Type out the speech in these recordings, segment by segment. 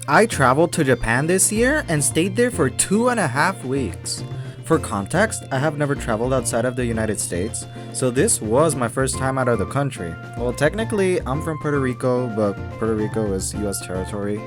I traveled to Japan this year and stayed there for 2.5 weeks. For context, I have never traveled outside of the United States, so this was my first time out of the country. Well, technically, I'm from Puerto Rico, but Puerto Rico is US territory,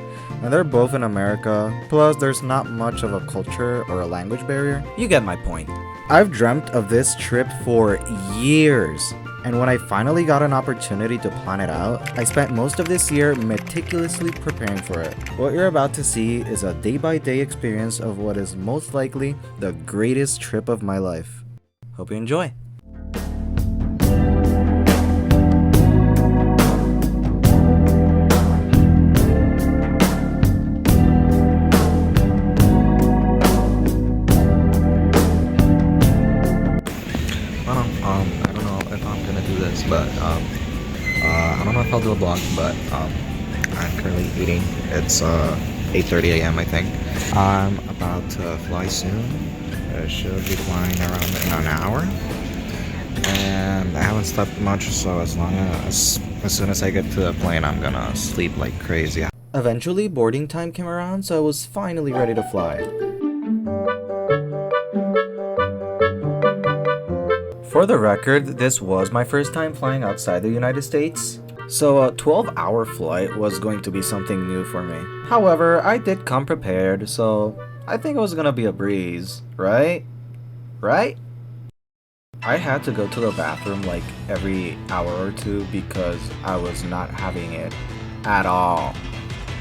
and they're both in America, plus there's not much of a culture or a language barrier. You get my point. I've dreamt of this trip for years, and when I finally got an opportunity to plan it out, I spent most of this year meticulously preparing for it. What you're about to see is a day-by-day experience of what is most likely the greatest trip of my life. Hope you enjoy. I don't know if I'm gonna do this, but I don't know if I'll do a vlog, but I'm currently eating. It's 8:30 a.m. I think. I'm about to fly soon. I should be flying around in an hour, and I haven't slept much, so as soon as I get to the plane, I'm gonna sleep like crazy. Eventually, boarding time came around, so I was finally ready to fly. For the record, this was my first time flying outside the United States, so a 12-hour flight was going to be something new for me. However, I did come prepared, so I think it was gonna be a breeze, right? Right? I had to go to the bathroom like every hour or two because I was not having it at all.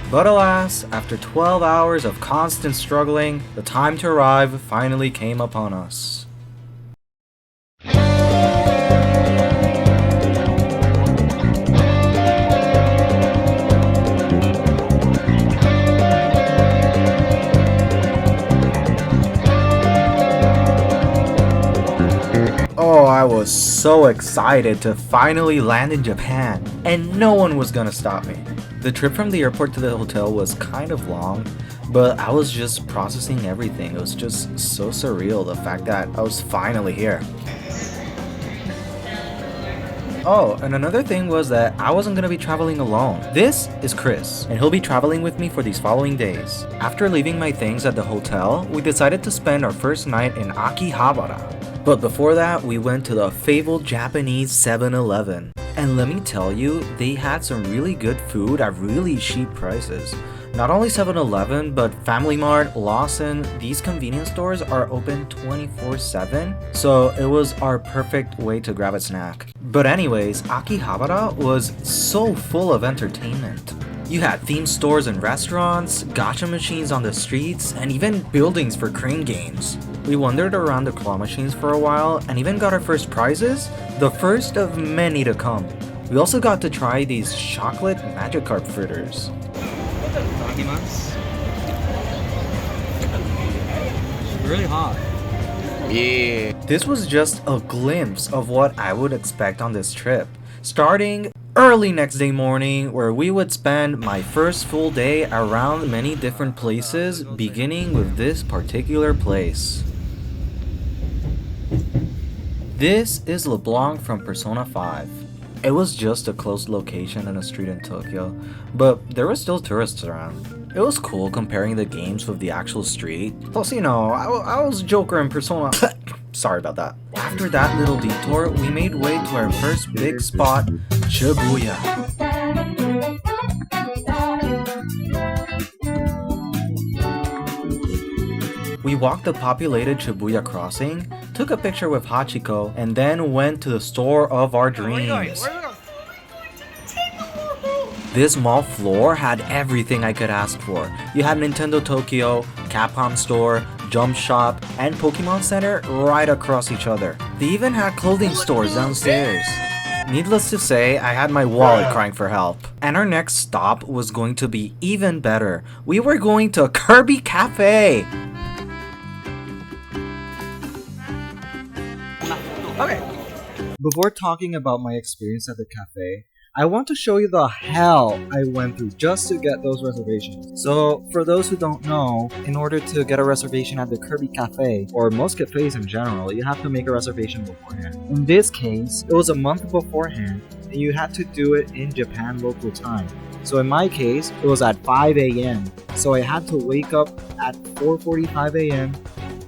But alas, after 12 hours of constant struggling, the time to arrive finally came upon us. Oh, I was so excited to finally land in Japan, and no one was gonna stop me. The trip from the airport to the hotel was kind of long, but I was just processing everything. It was just so surreal, the fact that I was finally here. Oh, and another thing was that I wasn't gonna be traveling alone. This is Chris, and he'll be traveling with me for these following days. After leaving my things at the hotel, we decided to spend our first night in Akihabara. But before that, we went to the fabled Japanese 7-Eleven. And let me tell you, they had some really good food at really cheap prices. Not only 7-Eleven, but Family Mart, Lawson, these convenience stores are open 24/7, so it was our perfect way to grab a snack. But anyways, Akihabara was so full of entertainment. You had themed stores and restaurants, gacha machines on the streets, and even buildings for crane games. We wandered around the claw machines for a while and even got our first prizes, the first of many to come. We also got to try these chocolate Magikarp fritters. Really hot. Yeah. This was just a glimpse of what I would expect on this trip. Starting early next day morning, where we would spend my first full day around many different places, beginning with this particular place. This is LeBlanc from Persona 5. It was just a closed location in a street in Tokyo, but there were still tourists around. It was cool comparing the games with the actual street. Plus, you know, I was Joker in Persona. Sorry about that. After that little detour, we made way to our first big spot, Shibuya. We walked the populated Shibuya crossing, took a picture with Hachiko, and then went to the store of our dreams. This mall floor had everything I could ask for. You had Nintendo Tokyo, Capcom Store, Jump Shop, and Pokemon Center right across each other. They even had clothing stores downstairs. Needless to say, I had my wallet crying for help. And our next stop was going to be even better. We were going to Kirby Cafe! Okay. Before talking about my experience at the cafe, I want to show you the hell I went through just to get those reservations. So, for those who don't know, in order to get a reservation at the Kirby Cafe, or most cafes in general, you have to make a reservation beforehand. In this case, it was a month beforehand, and you had to do it in Japan local time. So in my case, it was at 5 a.m. so I had to wake up at 4:45 a.m.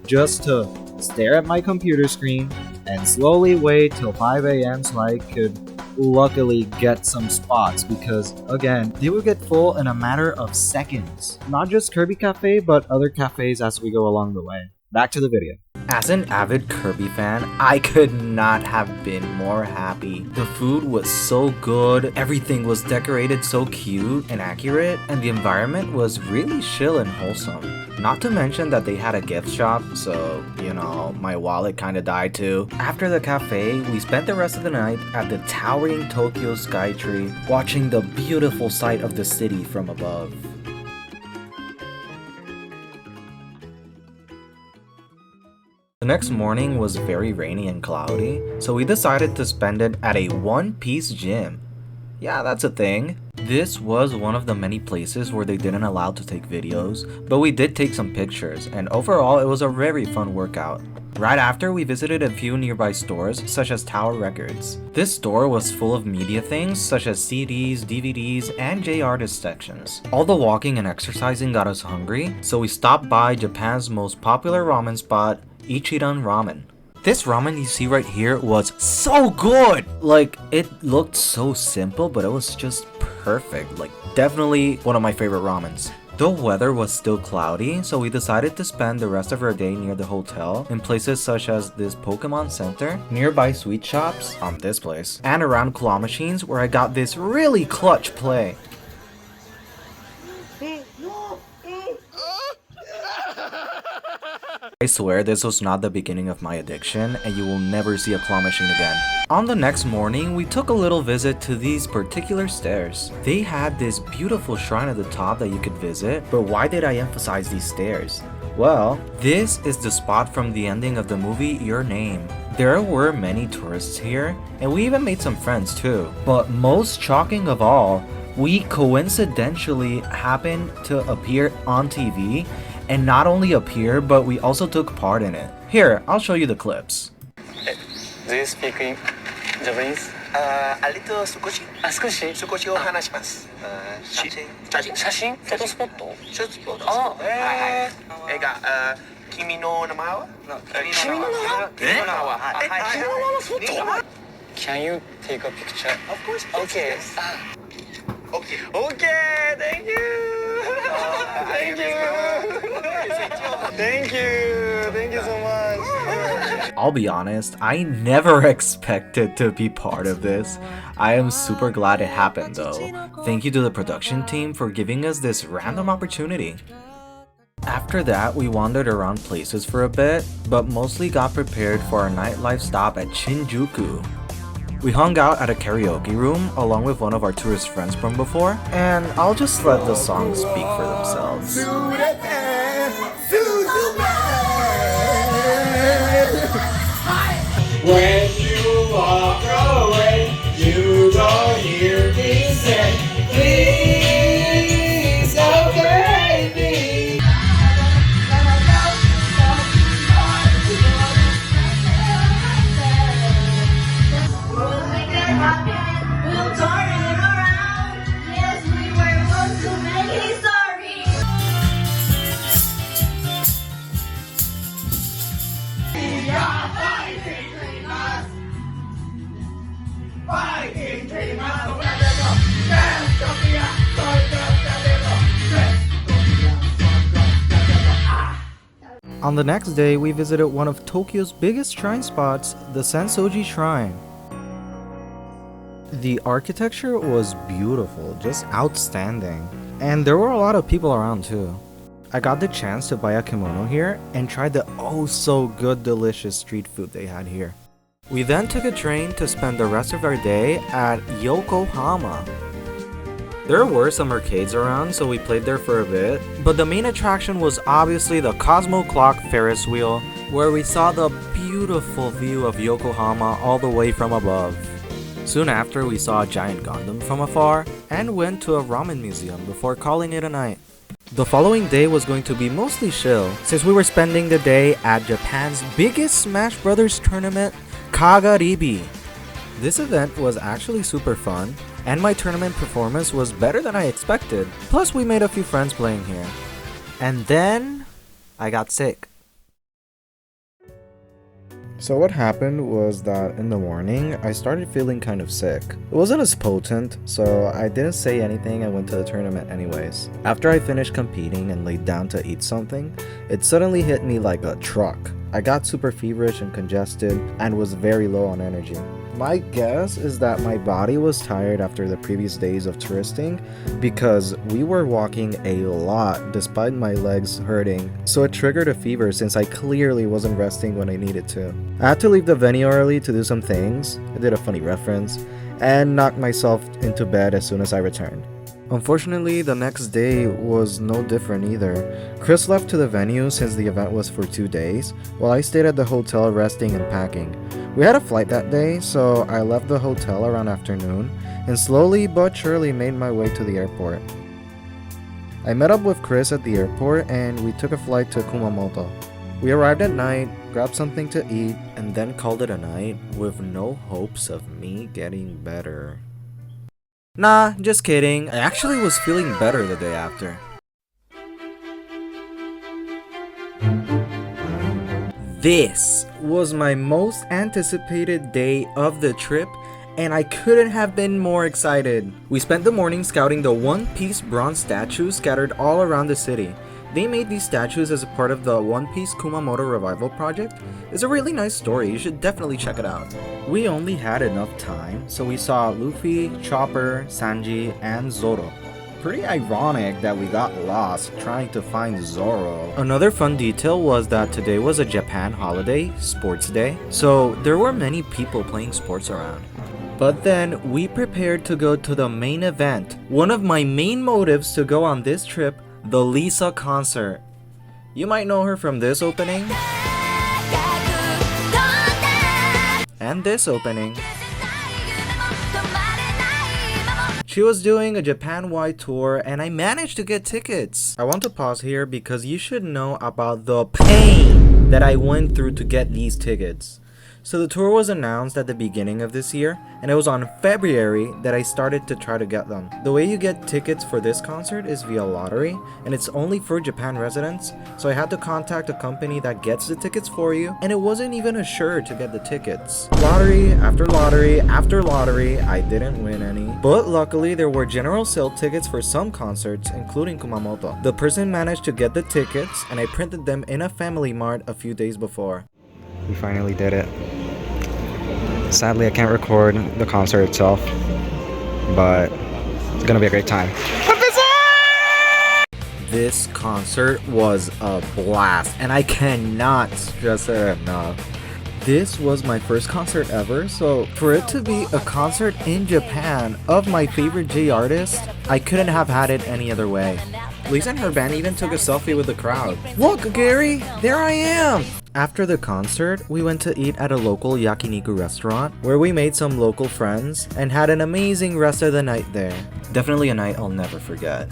just to stare at my computer screen and slowly wait till 5 a.m. so I could luckily get some spots because, again, they would get full in a matter of seconds. Not just Kirby Cafe, but other cafes as we go along the way. Back to the video. As an avid Kirby fan, I could not have been more happy. The food was so good, everything was decorated so cute and accurate, and the environment was really chill and wholesome. Not to mention that they had a gift shop, so, you know, my wallet kinda died too. After the cafe, we spent the rest of the night at the towering Tokyo Skytree, watching the beautiful sight of the city from above. The next morning was very rainy and cloudy, so we decided to spend it at a one-piece gym. Yeah, that's a thing. This was one of the many places where they didn't allow to take videos, but we did take some pictures, and overall it was a very fun workout. Right after, we visited a few nearby stores, such as Tower Records. This store was full of media things, such as CDs, DVDs, and J-Artist sections. All the walking and exercising got us hungry, so we stopped by Japan's most popular ramen spot, Ichiran Ramen. This ramen you see right here was so good! Like, it looked so simple, but it was just perfect. Like, definitely one of my favorite ramens. The weather was still cloudy, so we decided to spend the rest of our day near the hotel in places such as this Pokemon Center, nearby sweet shops, this place, and around claw machines where I got this really clutch play. I swear this was not the beginning of my addiction, and you will never see a claw machine again. On the next morning, we took a little visit to these particular stairs. They had this beautiful shrine at the top that you could visit, but why did I emphasize these stairs? Well, this is the spot from the ending of the movie Your Name. There were many tourists here, and we even made some friends too. But most shocking of all, we coincidentally happened to appear on TV, and not only appear, but we also took part in it. Here, I'll show you the clips. Do you speak in Japanese? A little 少し少し少しを話します。写真フォトスポットちょっとはいはい映画君の名前は君の名は君の名は君の名はスポット Can you take a picture? Of course. Okay. Okay, thank you. Thank you so much. I'll be honest, I never expected to be part of this. I am super glad it happened though. Thank you to the production team for giving us this random opportunity. After that, we wandered around places for a bit, but mostly got prepared for our nightlife stop at Shinjuku. We hung out at a karaoke room along with one of our tourist friends from before, and I'll just let the songs speak for themselves. When you walk away, you don't hear me say, please don't hurt me. We'll make it happen. We'll turn it around. Yes, we were born to make history. We are fighting dreamers. Fighting dreamers. Dance to be a On the next day, we visited one of Tokyo's biggest shrine spots, the Sensoji Shrine. The architecture was beautiful, just outstanding. And there were a lot of people around too. I got the chance to buy a kimono here and tried the oh so good delicious street food they had here. We then took a train to spend the rest of our day at Yokohama. There were some arcades around, so we played there for a bit, but the main attraction was obviously the Cosmo Clock Ferris wheel, where we saw the beautiful view of Yokohama all the way from above. Soon after, we saw a giant Gundam from afar, and went to a ramen museum before calling it a night. The following day was going to be mostly chill, since we were spending the day at Japan's biggest Smash Brothers tournament, Kagaribi. This event was actually super fun, and my tournament performance was better than I expected. Plus, we made a few friends playing here. And then I got sick. So what happened was that in the morning, I started feeling kind of sick. It wasn't as potent, so I didn't say anything and went to the tournament anyways. After I finished competing and laid down to eat something, it suddenly hit me like a truck. I got super feverish and congested and was very low on energy. My guess is that my body was tired after the previous days of touristing because we were walking a lot despite my legs hurting, so it triggered a fever since I clearly wasn't resting when I needed to. I had to leave the venue early to do some things, I did a funny reference, and knocked myself into bed as soon as I returned. Unfortunately, the next day was no different either. Chris left to the venue since the event was for 2 days, while I stayed at the hotel resting and packing. We had a flight that day, so I left the hotel around afternoon and slowly but surely made my way to the airport. I met up with Chris at the airport and we took a flight to Kumamoto. We arrived at night, grabbed something to eat, and then called it a night with no hopes of me getting better. Nah, just kidding. I actually was feeling better the day after. This was my most anticipated day of the trip, and I couldn't have been more excited. We spent the morning scouting the One Piece bronze statues scattered all around the city. They made these statues as a part of the One Piece Kumamoto Revival project. It's a really nice story, you should definitely check it out. We only had enough time, so we saw Luffy, Chopper, Sanji, and Zoro. Pretty ironic that we got lost trying to find Zoro. Another fun detail was that today was a Japan holiday, sports day, so there were many people playing sports around. But then we prepared to go to the main event. One of my main motives to go on this trip, the Lisa concert. You might know her from this opening and this opening. She was doing a Japan-wide tour and I managed to get tickets. I want to pause here because you should know about the pain that I went through to get these tickets. So the tour was announced at the beginning of this year, and it was on February that I started to try to get them. The way you get tickets for this concert is via lottery, and it's only for Japan residents, so I had to contact a company that gets the tickets for you, and it wasn't even assured to get the tickets. Lottery after lottery after lottery, I didn't win any. But luckily, there were general sale tickets for some concerts, including Kumamoto. The person managed to get the tickets, and I printed them in a Family Mart a few days before. We finally did it. Sadly, I can't record the concert itself, but it's gonna be a great time. This concert was a blast, and I cannot stress it enough. This was my first concert ever, so for it to be a concert in Japan of my favorite J artist, I couldn't have had it any other way. Lisa and her band even took a selfie with the crowd. Look, Gary, there I am! After the concert, we went to eat at a local yakiniku restaurant where we made some local friends and had an amazing rest of the night there. Definitely a night I'll never forget.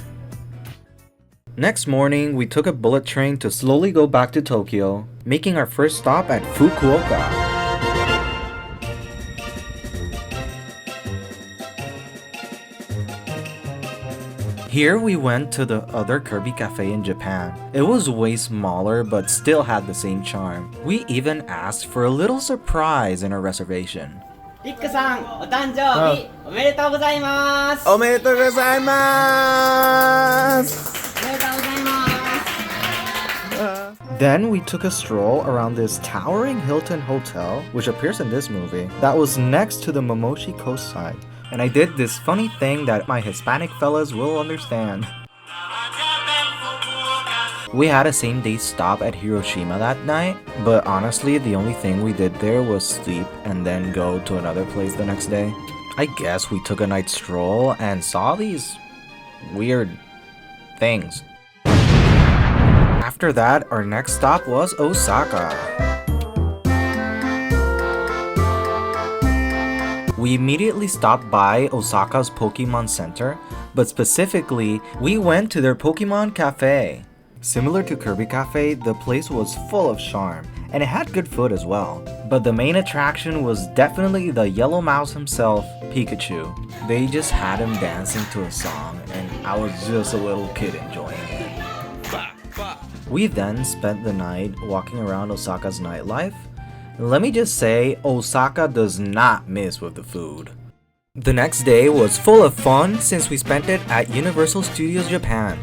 Next morning, we took a bullet train to slowly go back to Tokyo, making our first stop at Fukuoka. Here we went to the other Kirby Cafe in Japan. It was way smaller but still had the same charm. We even asked for a little surprise in our reservation. リックさん、お誕生日おめでとうございます。おめでとうございます。 おめでとうございます。 Then we took a stroll around this towering Hilton hotel, which appears in this movie, that was next to the Momoshi coastside. And I did this funny thing that my Hispanic fellas will understand. We had a same-day stop at Hiroshima that night, but honestly, the only thing we did there was sleep and then go to another place the next day. I guess we took a night stroll and saw these weird things. After that, our next stop was Osaka. We immediately stopped by Osaka's Pokemon Center, but specifically, we went to their Pokemon Cafe. Similar to Kirby Cafe, the place was full of charm, and it had good food as well. But the main attraction was definitely the yellow mouse himself, Pikachu. They just had him dancing to a song, and I was just a little kid enjoying it. We then spent the night walking around Osaka's nightlife. Let me just say, Osaka does not miss with the food. The next day was full of fun since we spent it at Universal Studios Japan.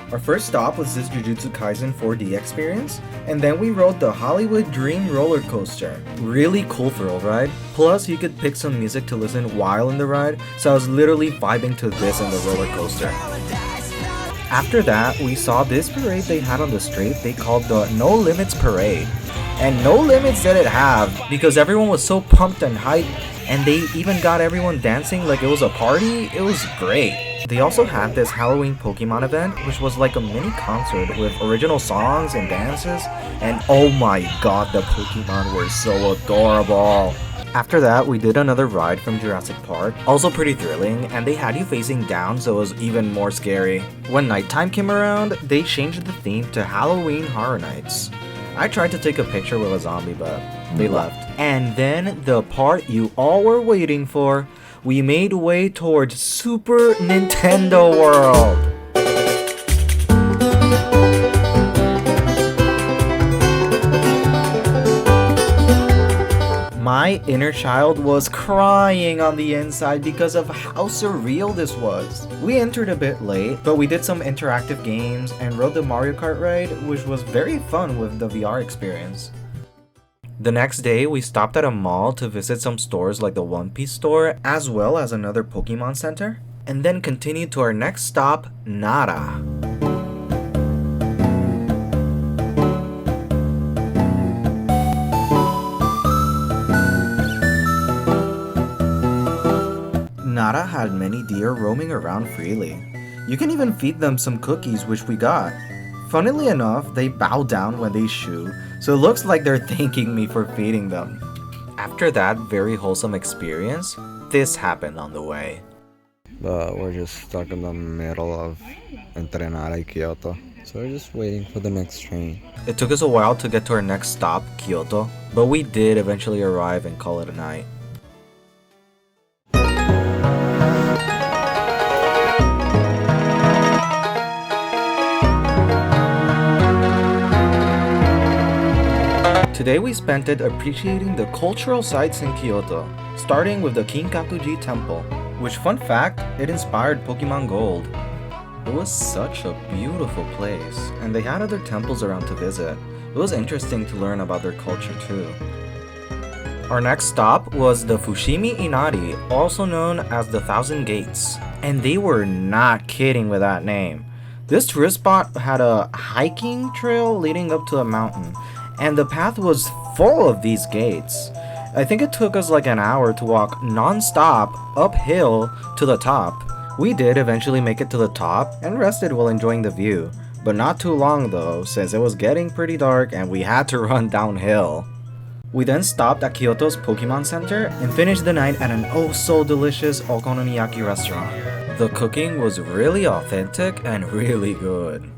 Our first stop was this Jujutsu Kaisen 4D experience, and then we rode the Hollywood Dream roller coaster. Really cool thrill ride, plus you could pick some music to listen while in the ride, so I was literally vibing to this in the roller coaster. After that, we saw this parade they had on the street they called the No Limits Parade. And no limits did it have, because everyone was so pumped and hyped, and they even got everyone dancing like it was a party. It was great. They also had this Halloween Pokemon event, which was like a mini concert with original songs and dances, and oh my god, the Pokemon were so adorable. After that, we did another ride from Jurassic Park, also pretty thrilling, and they had you facing down, so it was even more scary. When nighttime came around, they changed the theme to Halloween Horror Nights. I tried to take a picture with a zombie, but they left. And then the part you all were waiting for, we made way towards Super Nintendo World. My inner child was crying on the inside because of how surreal this was. We entered a bit late, but we did some interactive games and rode the Mario Kart ride, which was very fun with the VR experience. The next day, we stopped at a mall to visit some stores like the One Piece store, as well as another Pokemon Center, and then continued to our next stop, Nara. Nara had many deer roaming around freely. You can even feed them some cookies, which we got. Funnily enough, they bow down when they shoo, so it looks like they're thanking me for feeding them. After that very wholesome experience, this happened on the way. But we're just stuck in the middle of entre Nara and Kyoto, so we're just waiting for the next train. It took us a while to get to our next stop, Kyoto, but we did eventually arrive and call it a night. Today we spent it appreciating the cultural sites in Kyoto, starting with the Kinkakuji Temple, which, fun fact, it inspired Pokemon Gold. It was such a beautiful place, and they had other temples around to visit. It was interesting to learn about their culture too. Our next stop was the Fushimi Inari, also known as the Thousand Gates, and they were not kidding with that name. This tourist spot had a hiking trail leading up to a mountain, and the path was full of these gates. I think it took us like an hour to walk non-stop uphill to the top. We did eventually make it to the top and rested while enjoying the view, but not too long though, since it was getting pretty dark and we had to run downhill. We then stopped at Kyoto's Pokemon Center and finished the night at an oh so delicious okonomiyaki restaurant. The cooking was really authentic and really good.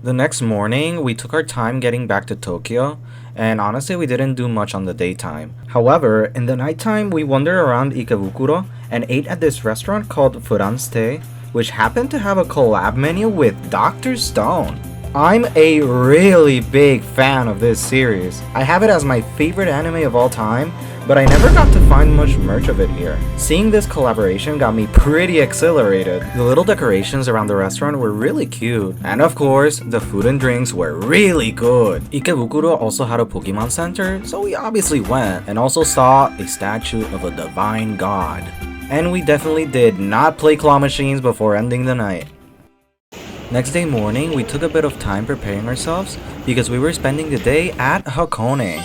The next morning, we took our time getting back to Tokyo, and honestly we didn't do much on the daytime. However, in the nighttime we wandered around Ikebukuro and ate at this restaurant called Furanste, which happened to have a collab menu with Dr. Stone. I'm a really big fan of this series. I have it as my favorite anime of all time, but I never got to find much merch of it here. Seeing this collaboration got me pretty exhilarated. The little decorations around the restaurant were really cute, and of course, the food and drinks were really good. Ikebukuro also had a Pokemon Center, so we obviously went, and also saw a statue of a divine god. And we definitely did not play claw machines before ending the night. Next day morning, we took a bit of time preparing ourselves because we were spending the day at Hakone.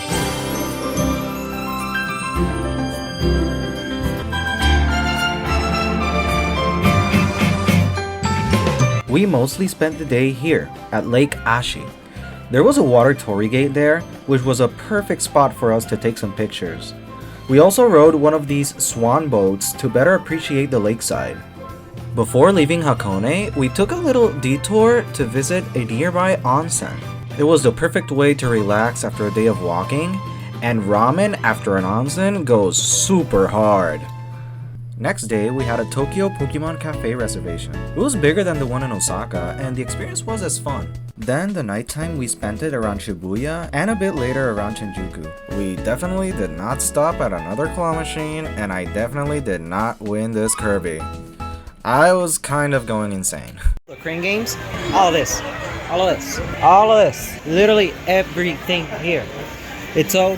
We mostly spent the day here at Lake Ashi. There was a water torii gate there, which was a perfect spot for us to take some pictures. We also rode one of these swan boats to better appreciate the lakeside. Before leaving Hakone, we took a little detour to visit a nearby onsen. It was the perfect way to relax after a day of walking, and ramen after an onsen goes super hard. Next day, we had a Tokyo Pokemon Cafe reservation. It was bigger than the one in Osaka, and the experience was as fun. Then the nighttime we spent it around Shibuya, and a bit later around Shinjuku. We definitely did not stop at another claw machine, and I definitely did not win this Kirby. I was kind of going insane. The crane games, all of this, literally everything here. It's so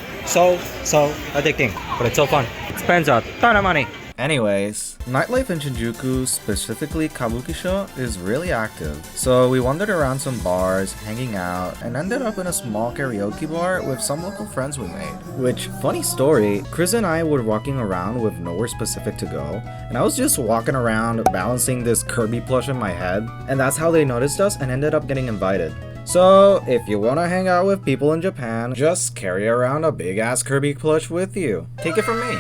addicting, but it's so fun. It spends a ton of money. Anyways, nightlife in Shinjuku, specifically Kabukisho, is really active. So we wandered around some bars, hanging out, and ended up in a small karaoke bar with some local friends we made. Which, funny story, Chris and I were walking around with nowhere specific to go, and I was just walking around balancing this Kirby plush in my head, and that's how they noticed us and ended up getting invited. So, if you wanna hang out with people in Japan, just carry around a big ass Kirby plush with you. Take it from me.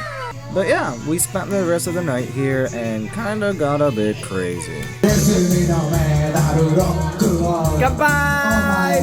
But yeah, we spent the rest of the night here and kinda got a bit crazy. Goodbye!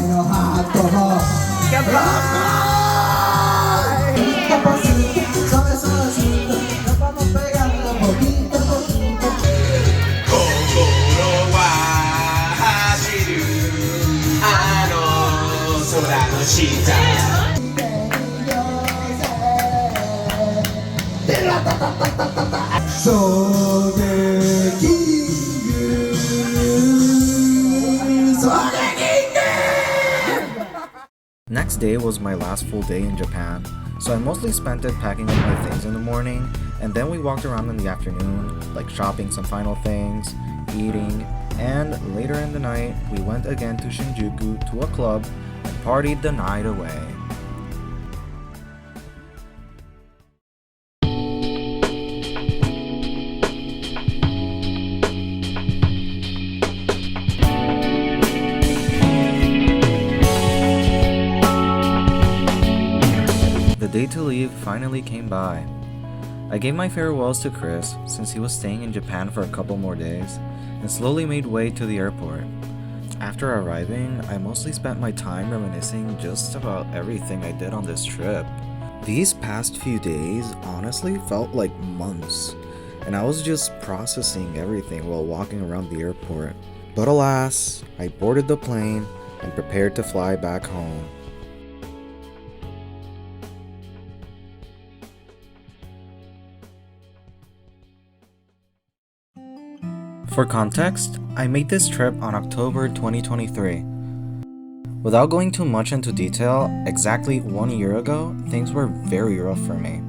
Next day was my last full day in Japan, so I mostly spent it packing up my things in the morning, and then we walked around in the afternoon, like shopping some final things, eating, and later in the night, we went again to Shinjuku to a club and partied the night away. The day to leave finally came by. I gave my farewells to Chris since he was staying in Japan for a couple more days and slowly made way to the airport. After arriving, I mostly spent my time reminiscing just about everything I did on this trip. These past few days honestly felt like months, and I was just processing everything while walking around the airport. But alas, I boarded the plane and prepared to fly back home. For context, I made this trip on October 2023. Without going too much into detail, exactly 1 year ago, things were very rough for me.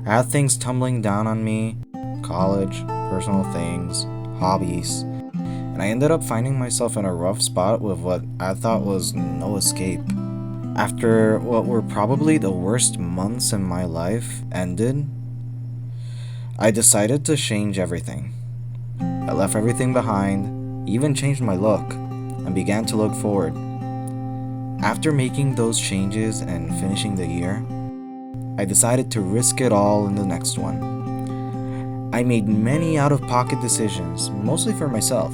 I had things tumbling down on me, college, personal things, hobbies, and I ended up finding myself in a rough spot with what I thought was no escape. After what were probably the worst months in my life ended, I decided to change everything. I left everything behind, even changed my look, and began to look forward. After making those changes and finishing the year, I decided to risk it all in the next one. I made many out-of-pocket decisions, mostly for myself.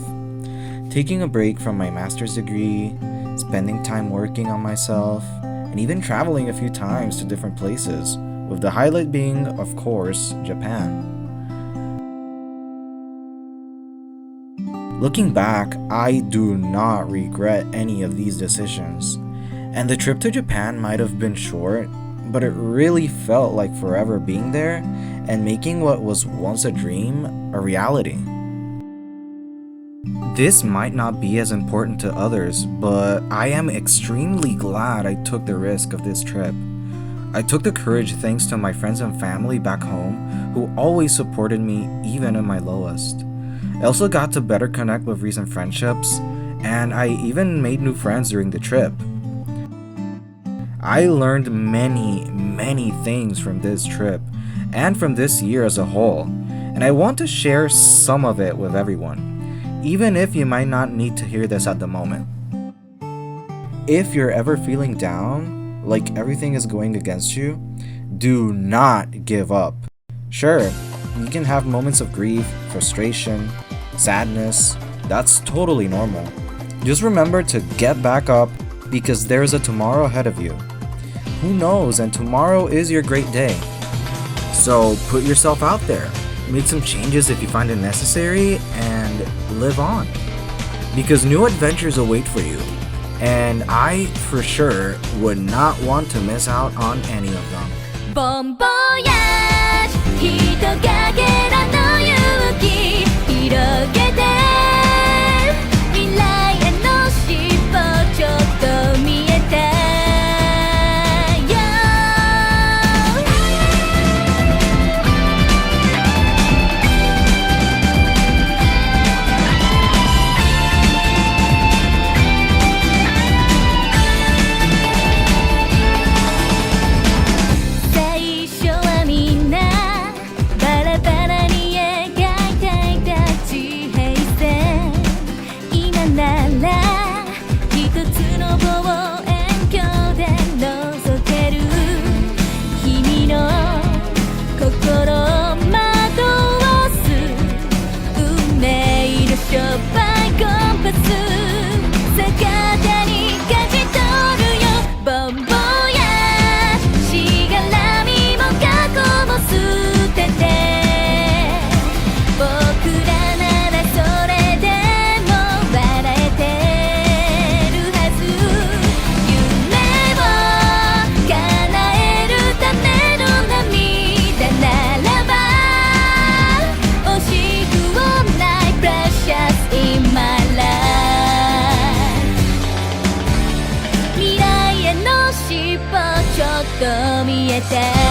Taking a break from my master's degree, spending time working on myself, and even traveling a few times to different places, with the highlight being, of course, Japan. Looking back, I do not regret any of these decisions. And the trip to Japan might have been short, but it really felt like forever being there and making what was once a dream a reality. This might not be as important to others, but I am extremely glad I took the risk of this trip. I took the courage thanks to my friends and family back home who always supported me even in my lowest. I also got to better connect with recent friendships, and I even made new friends during the trip. I learned many things from this trip, and from this year as a whole, and I want to share some of it with everyone, even if you might not need to hear this at the moment. If you're ever feeling down, like everything is going against you, do not give up. Sure, you can have moments of grief, frustration, sadness. That's totally normal. Just remember to get back up because there's a tomorrow ahead of you. Who knows, and tomorrow is your great day. So put yourself out there, make some changes if you find it necessary, and live on. Because new adventures await for you, and I for sure would not want to miss out on any of them. Bon voyage 人影の勇気広げて未来への尻尾ちょっと見えたよ最初はみんなバラバラに描いていた地平線今なら一つの望遠鏡で覗ける君の心を惑わす運命の商売コンパス逆手に感じ取るよボンボヤしがらみも過去も捨てて僕らならそれでも笑えてるはず夢を叶えるための涙ならば惜しくはない Precious in my life 未来への尻尾ちょっと見えた